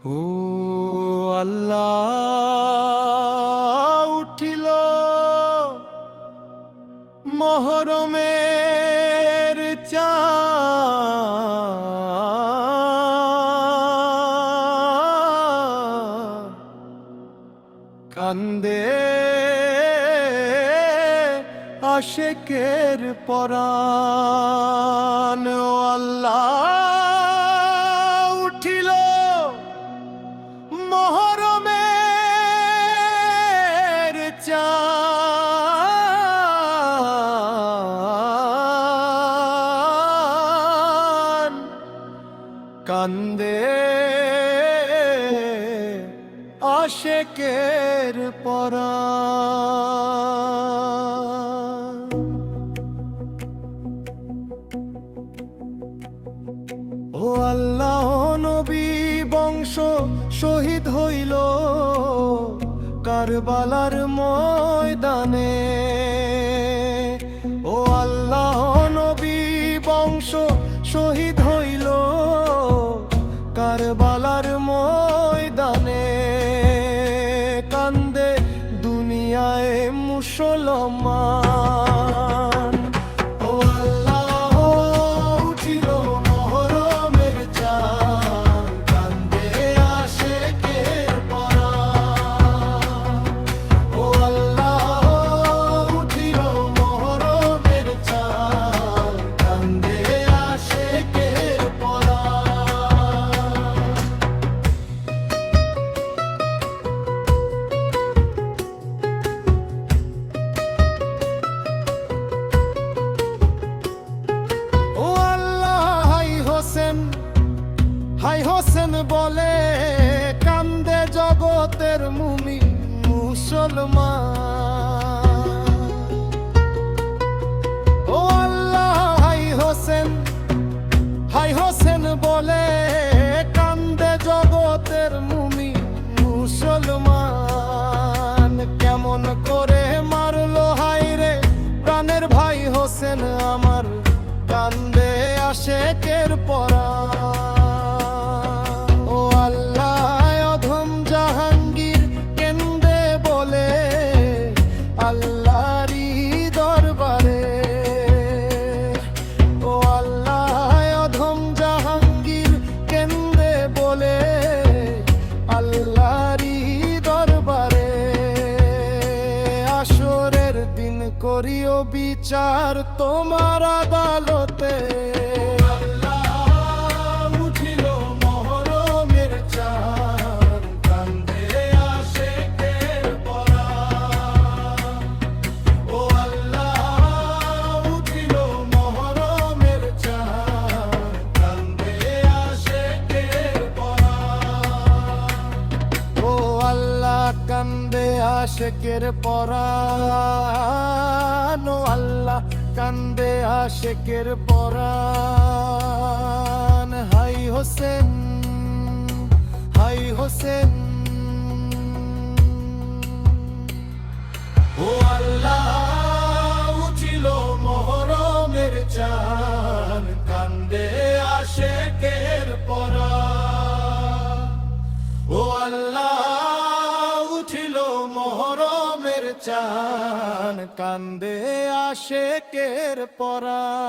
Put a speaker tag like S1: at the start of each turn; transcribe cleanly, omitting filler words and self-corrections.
S1: ও আল্লাহ উঠিল মহরমের চাঁদ, কান্দে আশেকের পরাণ। ও আল্লাহ উঠিল মহরমের চাঁদ, কান্দে আশেকের পরাণ। ও আল্লাহ নবী বংশ শহীদ হইল কারবালার ময়দানে। ও আল্লাহ নবী বংশ শহীদ হইল কারবালার ময়দানে। কান্দে দুনিয়ায় মুসলমান। ও আল্লাহ উঠিল মহরমের চাঁদ, কান্দে আশেকের পরাণ। ও আল্লাহ উঠিল মহরমের চাঁদ, কান্দে আশেকের পরাণ। ও আল্লাহ হাই হোসেন বলে কান্দে জগতের মুমিন মুসলমান। ও আল্লাহ হাই হোসেন বলে কান্দে জগতের মুমিন মুসলমান। কেমন করে মারলো হায়রে প্রাণের ভাই হোসেন আমার, কান্দে আশেকের পরাণ। ও আল্লাহ অধম জাহাঙ্গীর কেন্দে বলে আল্লাহরই দরবারে। ও আল্লাহ অধম জাহাঙ্গীর কেন্দে বলে আল্লাহরই দরবারে। আসরের দিন করিও বিচার তোমার আদালতে। আল্লাহ উঠিল মহরমের চাঁদ, কান্দে আশেকের পরাণ। ও আল্লাহ উঠিল মহরমের চাঁদ, কান্দে আশেকের পরাণ। ও আল্লাহ কান্দে আশেকের পরাণ। ও আল্লাহ কান্দে আশেকের পরাণ। হাই হোসেন হাই হোসেন। ও আল্লাহ উঠিল মহরমের চাঁদ, কান্দে আশেকের পরাণ। ও আল্লাহ উঠিল মহরমের চাঁদ, কান্দে আশেকের পরাণ।